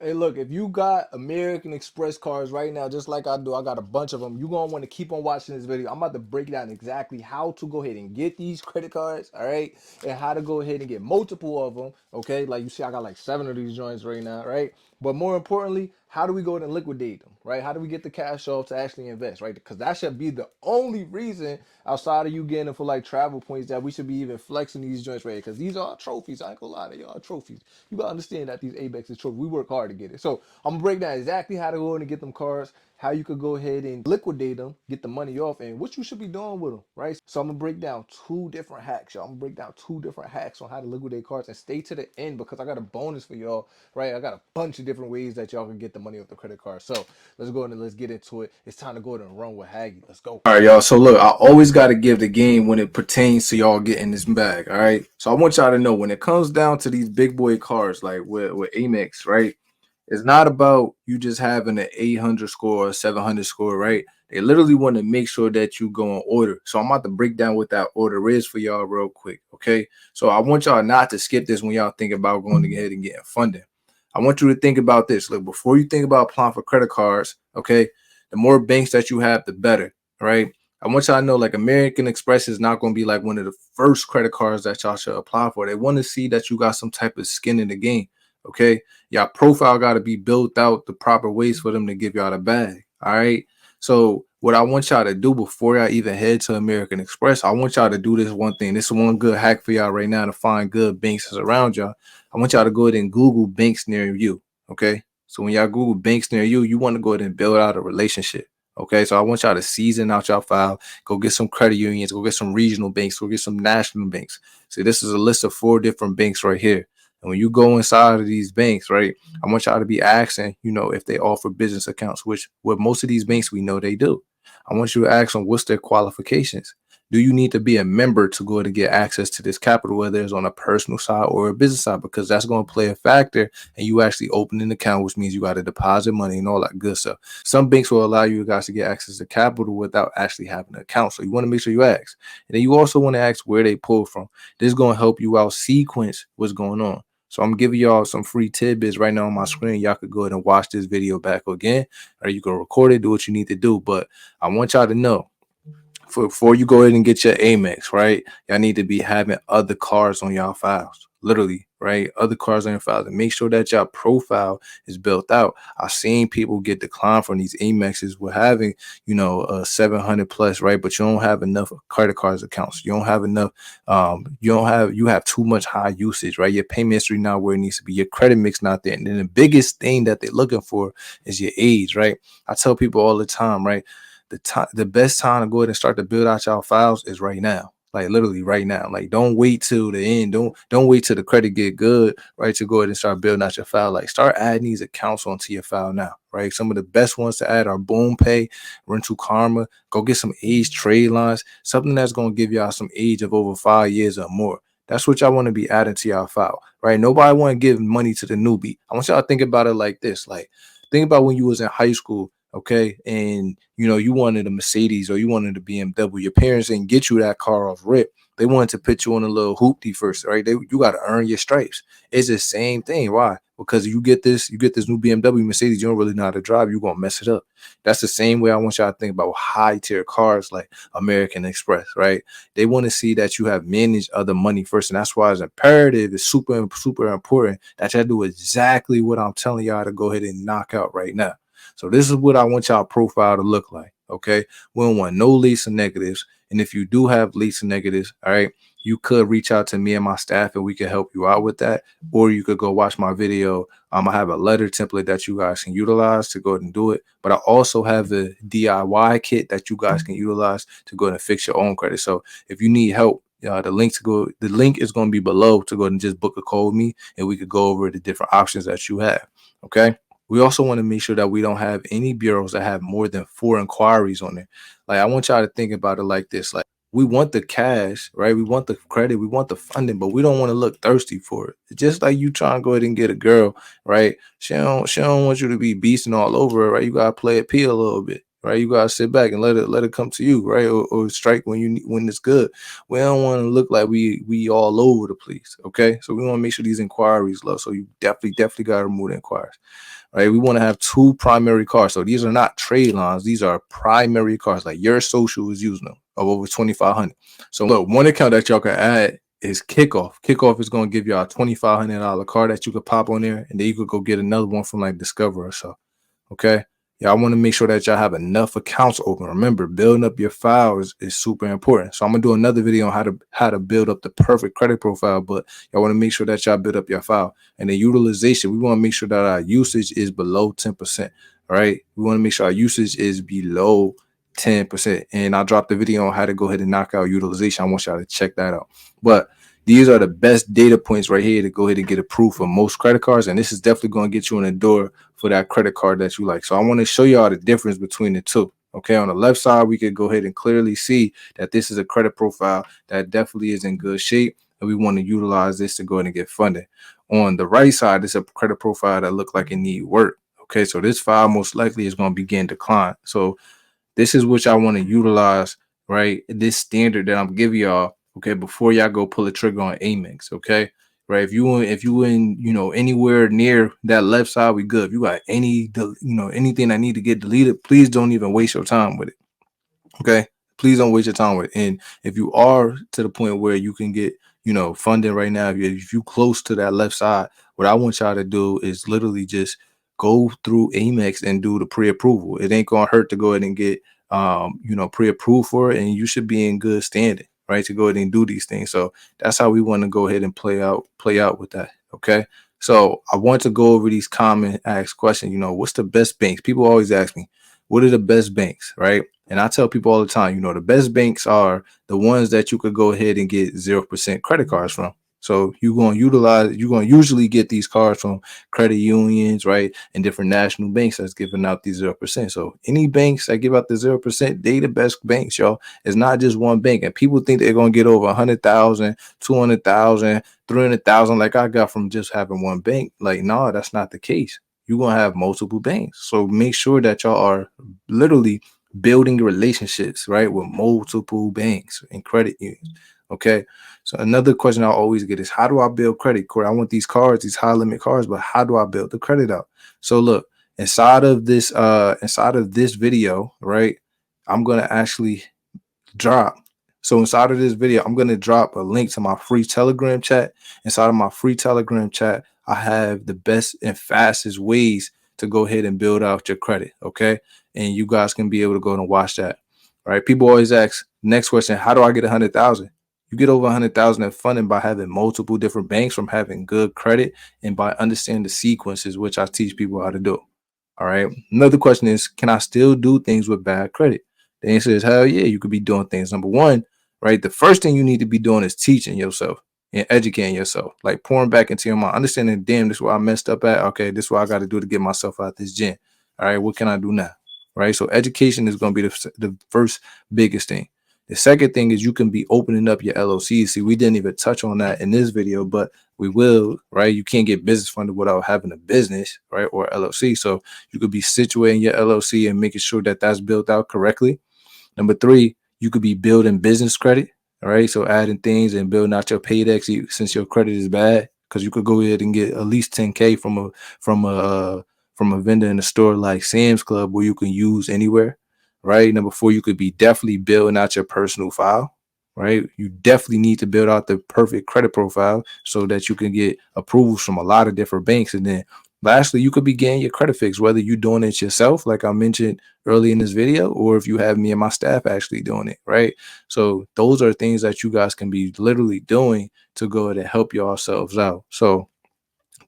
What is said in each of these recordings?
Hey, look, if you got American Express cards right now, just like I do, I got a bunch of them. You're going to want to keep on watching this video. I'm about to break down exactly how to go ahead and get these credit cards, all right? And how to go ahead and get multiple of them, okay? Like you see, I got like 7 of these joints right now, right? But more importantly, how do we go ahead and liquidate them, right? How do we get the cash off to actually invest, right? Because that should be the only reason outside of you getting them for like travel points that we should be even flexing these joints, right? Because these are trophies. I ain't gonna lie, they are trophies. You gotta understand that these Amex is trophies. We work hard to get it. So I'm gonna break down exactly how to go in and get them cards, how you could go ahead and liquidate them, get the money off, and what you should be doing with them, right? So I'm gonna break down two different hacks, y'all. I'm gonna break down two different hacks on how to liquidate cards, and stay to the end because I got a bonus for y'all, right? I got a bunch of different ways that y'all can get the money off the credit card. So let's go ahead and let's get into it. It's time to go ahead and run with Haggy. Let's go. All right, y'all. So look, I always got to give the game when it pertains to y'all getting this bag. All right. So I want y'all to know when it comes down to these big boy cars, like with Amex, right? It's not about you just having an 800 score or 700 score, right? They literally want to make sure that you go in order. So I'm about to break down what that order is for y'all real quick. Okay. So I want y'all not to skip this when y'all think about going ahead and getting funding. I want you to think about this. Look, before you think about applying for credit cards, okay, the more banks that you have, the better, right? I want y'all to know like American Express is not going to be like one of the first credit cards that y'all should apply for. They want to see that you got some type of skin in the game. Okay. Y'all profile got to be built out the proper ways for them to give y'all the bag. All right. So what I want y'all to do before y'all even head to American Express, I want y'all to do this one thing. This is one good hack for y'all right now to find good banks around y'all. I want y'all to go ahead and Google banks near you. Okay. So when y'all Google banks near you, you want to go ahead and build out a relationship. Okay, so I want y'all to season out y'all file. Go get some credit unions. Go get some regional banks. Go get some national banks. See, this is a list of 4 different banks right here. And when you go inside of these banks, right, I want y'all to be asking, if they offer business accounts, which with most of these banks we know they do. I want you to ask them what's their qualifications. Do you need to be a member to go to get access to this capital, whether it's on a personal side or a business side? Because that's going to play a factor, and you actually open an account, which means you got to deposit money and all that good stuff. Some banks will allow you guys to get access to capital without actually having an account. So you want to make sure you ask. And then you also want to ask where they pull from. This is going to help you out sequence what's going on. So I'm giving y'all some free tidbits right now on my screen. Y'all could go ahead and watch this video back again, or you can record it, do what you need to do. But I want y'all to know before you go ahead and get your Amex, right? Y'all need to be having other cards on y'all files, literally, right? Other cards on your files, and make sure that y'all profile is built out. I've seen people get declined from these Amexes with having, 700 plus, right? But you don't have enough credit cards accounts. You don't have enough. You have too much high usage, right? Your payment history not where it needs to be. Your credit mix not there. And then the biggest thing that they're looking for is your age, right? I tell people all the time, right? The best time to go ahead and start to build out y'all files is right now. Like literally right now. Like don't wait till the end. Don't wait till the credit get good, right? To go ahead and start building out your file. Like start adding these accounts onto your file now, right? Some of the best ones to add are Boom Pay, Rental Karma. Go get some age trade lines, something that's gonna give y'all some age of over 5 years or more. That's what y'all want to be adding to y'all file, right? Nobody want to give money to the newbie. I want y'all to think about it like this. Like think about when you was in high school, okay, and you wanted a Mercedes or you wanted a BMW. Your parents didn't get you that car off rip. They wanted to put you on a little hoopty first, right? You got to earn your stripes. It's the same thing. Why? Because you get this new BMW, Mercedes, you don't really know how to drive, you're gonna mess it up. That's the same way I want y'all to think about high tier cars like American Express, right? They want to see that you have managed other money first, and that's why it's imperative. It's super, super important that y'all do exactly what I'm telling y'all to go ahead and knock out right now. So this is what I want y'all profile to look like. Okay. We don't want no leads or negatives. And if you do have leads and negatives, all right, you could reach out to me and my staff and we can help you out with that. Or you could go watch my video. I have a letter template that you guys can utilize to go ahead and do it. But I also have the DIY kit that you guys can utilize to go ahead and fix your own credit. So if you need help, the link is going to be below to go ahead and just book a call with me and we could go over the different options that you have. Okay. We also want to make sure that we don't have any bureaus that have more than 4 inquiries on it. Like I want y'all to think about it like this. Like we want the cash, right? We want the credit, we want the funding, but we don't want to look thirsty for it. It's just like you trying to go ahead and get a girl, right? She don't want you to be beasting all over her, right? You gotta play it P a little bit. right? You gotta sit back and let it come to you, right? Or strike when it's good. We don't want to look like we all over the place, okay? So we want to make sure these inquiries low. So you definitely gotta remove the inquiries, right? We want to have two primary cars. So these are not trade lines; these are primary cars. Like your social is using them of over 2,500. So look, one account that y'all can add is Kickoff. Kickoff is going to give y'all a $2,500 card that you could pop on there, and then you could go get another one from like Discover or so. Okay. Y'all want to make sure that y'all have enough accounts open. Remember, building up your file is super important. So I'm gonna do another video on how to build up the perfect credit profile, but y'all want to make sure that y'all build up your file. And the utilization, we want to make sure that our usage is below 10%. All right. We want to make sure our usage is below 10%. And I dropped the video on how to go ahead and knock out utilization. I want y'all to check that out. But these are the best data points right here to go ahead and get approved for most credit cards. And this is definitely going to get you in the door for that credit card that you like. So I want to show y'all the difference between the two. Okay, on the left side, we could go ahead and clearly see that this is a credit profile that definitely is in good shape, and we want to utilize this to go ahead and get funded. On the right side, it's a credit profile that look like it need work. Okay, so this file most likely is going to begin decline. So this is what y'all want to utilize, right? This standard that I'm giving y'all, okay, before y'all go pull a trigger on Amex, okay? Right. If you in, anywhere near that left side, we good. If you got anything that need to get deleted, please don't even waste your time with it. Okay. Please don't waste your time with it. And if you are to the point where you can get, funding right now, if you close to that left side, what I want y'all to do is literally just go through Amex and do the pre-approval. It ain't gonna hurt to go ahead and get pre-approved for it, and you should be in good standing, right? To go ahead and do these things. So that's how we want to go ahead and play out with that. Okay. So I want to go over these common asked questions. What's the best banks? People always ask me, what are the best banks, right? And I tell people all the time, the best banks are the ones that you could go ahead and get 0% credit cards from. So you're going to usually get these cards from credit unions, right? And different national banks that's giving out these 0%. So any banks that give out the 0%, they the best banks, y'all. It's not just one bank. And people think they're going to get over 100,000, 200,000, 300,000 like I got from just having one bank. Like, no, that's not the case. You're going to have multiple banks. So make sure that y'all are literally building relationships, right, with multiple banks and credit unions. Okay. So another question I always get is, how do I build credit? Corey, I want these cards, these high limit cards, but how do I build the credit out? So look, inside of this video, right, I'm gonna actually drop. So inside of this video, I'm going to drop a link to my free Telegram chat. Inside of my free Telegram chat, I have the best and fastest ways to go ahead and build out your credit. Okay. And you guys can be able to go and watch that. All right. People always ask, next question, how do I get 100,000? You get over 100,000 in funding by having multiple different banks, from having good credit, and by understanding the sequences, which I teach people how to do. All right. Another question is, can I still do things with bad credit? The answer is hell yeah, you could be doing things. Number one, right? The first thing you need to be doing is teaching yourself and educating yourself, like pouring back into your mind, understanding, damn, this is where I messed up at. Okay, this is what I got to do to get myself out this gym. All right, what can I do now? Right. So education is going to be the first biggest thing. The second thing is you can be opening up your LLC. See, we didn't even touch on that in this video, but we will, right? You can't get business funded without having a business, right? Or LLC. So you could be situating your LLC and making sure that that's built out correctly. Number three, you could be building business credit. All right. So adding things and building out your paydex since your credit is bad, because you could go ahead and get at least 10K from a vendor in a store like Sam's Club, where you can use anywhere. Right. Number four, you could be definitely building out your personal file. Right. You definitely need to build out the perfect credit profile so that you can get approvals from a lot of different banks. And then lastly, you could be getting your credit fixed, whether you're doing it yourself, like I mentioned early in this video, or if you have me and my staff actually doing it, right? So those are things that you guys can be literally doing to go ahead and help yourselves out. So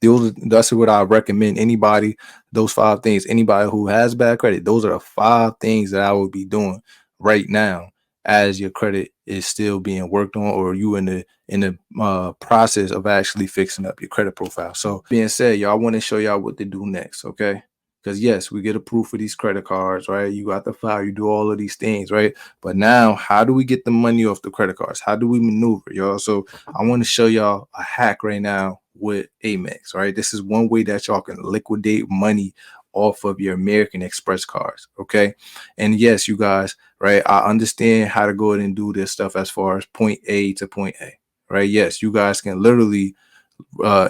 that's what I recommend anybody. Those five things, anybody who has bad credit, those are the five things that I would be doing right now as your credit is still being worked on, or you in the process of actually fixing up your credit profile. So being said, y'all, I want to show y'all what to do next. Okay. Because yes, we get approved for these credit cards, right? You got the file, you do all of these things, right? But now, how do we get the money off the credit cards? How do we maneuver, y'all? So I want to show y'all a hack right now with Amex, right? This is one way that y'all can liquidate money off of your American Express cards. Okay. And yes, you guys, right? I understand how to go ahead and do this stuff as far as point A to point A. Right. Yes, you guys can literally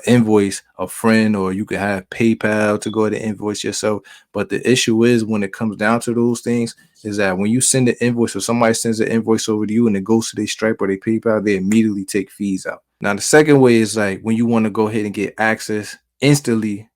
invoice a friend, or you can have PayPal to go ahead and invoice yourself. But the issue is when it comes down to those things, is that when you send an invoice or somebody sends an invoice over to you and it goes to their Stripe or their PayPal, they immediately take fees out. Now, the second way is like when you want to go ahead and get access instantly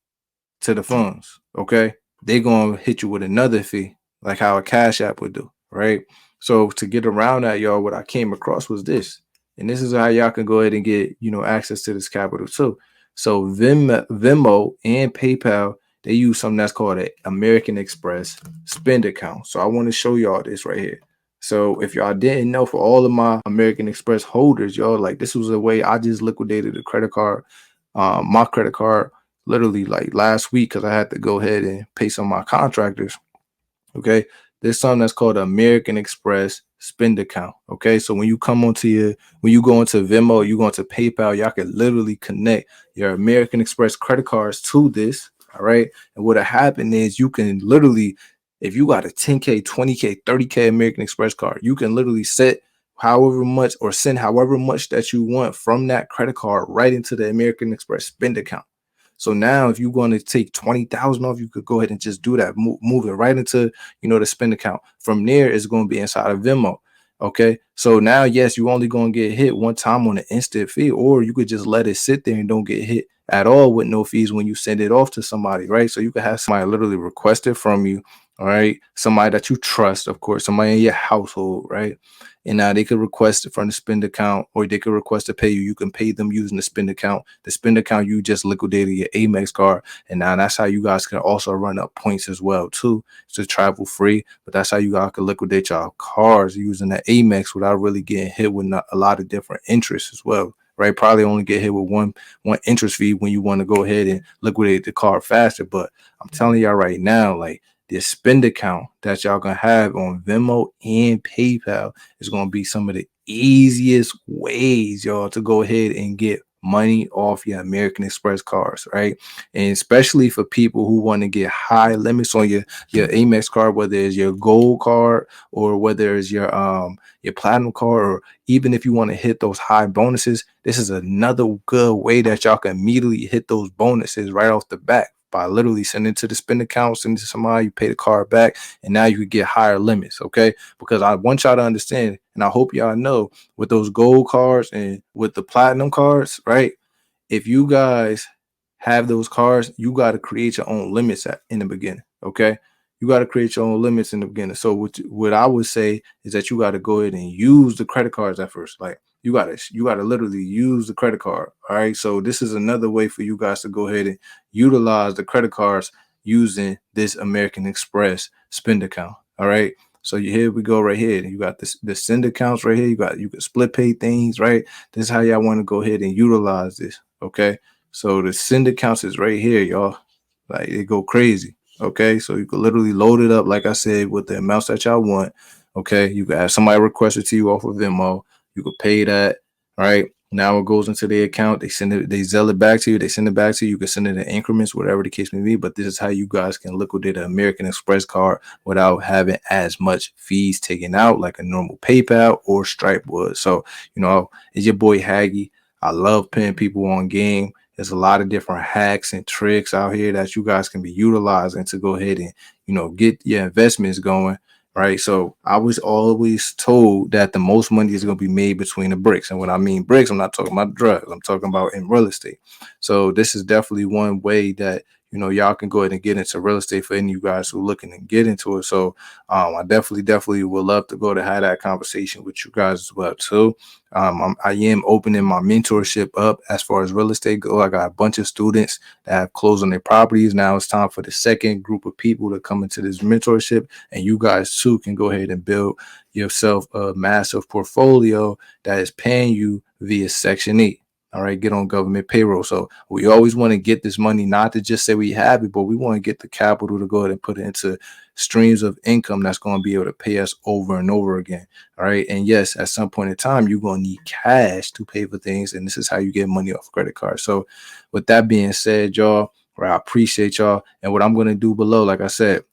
to the funds. Okay. They're going to hit you with another fee, like how a Cash App would do. Right. So to get around that, y'all, what I came across was this. And this is how y'all can go ahead and get, access to this capital too. So Venmo and PayPal, they use something that's called an American Express spend account. So I want to show y'all this right here. So if y'all didn't know, for all of my American Express holders, y'all, like this was a way I just liquidated a credit card, my credit card, literally like last week, because I had to go ahead and pay some of my contractors. Okay. There's something that's called American Express spend account. Okay. So when you go into Venmo, you go into PayPal, y'all can literally connect your American Express credit cards to this. All right. And what'll happen is you can literally, if you got a 10K, 20K, 30K American Express card, you can literally set however much or send however much that you want from that credit card right into the American Express spend account. So now, if you're going to take 20,000 off, you could go ahead and just do that. Move it right into, the spend account. From there, it's going to be inside of Venmo. Okay. So now, yes, you're only going to get hit one time on an instant fee, or you could just let it sit there and don't get hit at all with no fees when you send it off to somebody, right? So you could have somebody literally request it from you. All right. Somebody that you trust, of course, somebody in your household, right? And now they could request it from the spend account, or they could request to pay you. You can pay them using the spend account. The spend account, you just liquidated your Amex card. And now that's how you guys can also run up points as well, too, to travel free. But that's how you guys can liquidate your cars using the Amex without really getting hit with a lot of different interests as well. Right, probably only get hit with one interest fee when you want to go ahead and liquidate the car faster. But I'm telling y'all right now, like the spend account that y'all gonna have on Venmo and PayPal is gonna be some of the easiest ways, y'all, to go ahead and get money off your American Express cards, right? And especially for people who want to get high limits on your Amex card, whether it's your gold card or whether it's your platinum card, or even if you want to hit those high bonuses, this is another good way that y'all can immediately hit those bonuses right off the bat by literally sending to the spend account, sending to somebody, you pay the card back, and now you can get higher limits. Okay. Because I want y'all to understand, and I hope y'all know, with those gold cards and with the platinum cards, right? If you guys have those cards, you got to create your own limits in the beginning. Okay. You got to create your own limits in the beginning. So what I would say is that you got to go ahead and use the credit cards at first. Like you gotta literally use the credit card. All right. So this is another way for you guys to go ahead and utilize the credit cards using this American Express spend account. All right. So here we go right here. You got the send accounts right here. You can split pay things, right? This is how y'all want to go ahead and utilize this. Okay. So the send accounts is right here, y'all. Like they go crazy. Okay. So you can literally load it up, like I said, with the amounts that y'all want. Okay. You can have somebody request it to you off of Venmo. You could pay that. Right. Now it goes into their account. They send it, they sell it back to you. They send it back to you. You can send it in increments, whatever the case may be. But this is how you guys can liquidate an American Express card without having as much fees taken out like a normal PayPal or Stripe would. So, it's your boy Haggy. I love paying people on game. There's a lot of different hacks and tricks out here that you guys can be utilizing to go ahead and, get your investments going. Right. So I was always told that the most money is going to be made between the bricks. And when I mean bricks, I'm not talking about drugs. I'm talking about in real estate. So this is definitely one way that, y'all can go ahead and get into real estate for any of you guys who are looking to get into it. So I definitely would love to go to have that conversation with you guys as well, too. I am opening my mentorship up as far as real estate go. I got a bunch of students that have closed on their properties. Now it's time for the second group of people to come into this mentorship, and you guys too can go ahead and build yourself a massive portfolio that is paying you via Section 8. All right, get on government payroll. So we always want to get this money, not to just say we have it, but we want to get the capital to go ahead and put it into streams of income that's going to be able to pay us over and over again. All right. And yes, at some point in time, you're going to need cash to pay for things. And this is how you get money off credit cards. So with that being said, y'all, Right, I appreciate y'all. And what I'm gonna do below, like I said,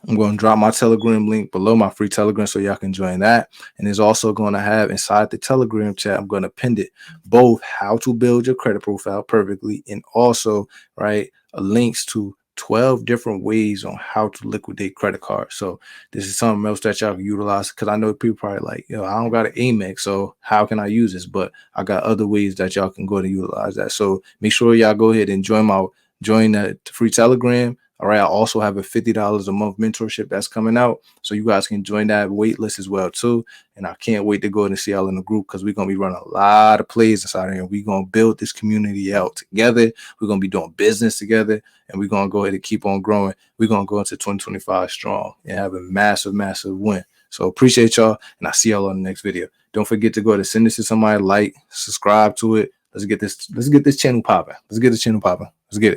I'm going to drop my Telegram link below, my free Telegram, so y'all can join that. And it's also going to have inside the Telegram chat, I'm going to pin it both how to build your credit profile perfectly and also, right, links to 12 different ways on how to liquidate credit cards. So this is something else that y'all can utilize, because I know people probably like, yo, I don't got an Amex, so how can I use this? But I got other ways that y'all can go to utilize that. So make sure y'all go ahead and join that free Telegram. All right. I also have a $50 a month mentorship that's coming out. So you guys can join that wait list as well, too. And I can't wait to go ahead and see y'all in the group, because we're going to be running a lot of plays inside here. We're going to build this community out together. We're going to be doing business together, and we're going to go ahead and keep on growing. We're going to go into 2025 strong and have a massive, massive win. So appreciate y'all, and I'll see y'all on the next video. Don't forget to go ahead and send this to somebody, like, subscribe to it. Let's get this channel popping. Let's get the channel popping. Let's get it.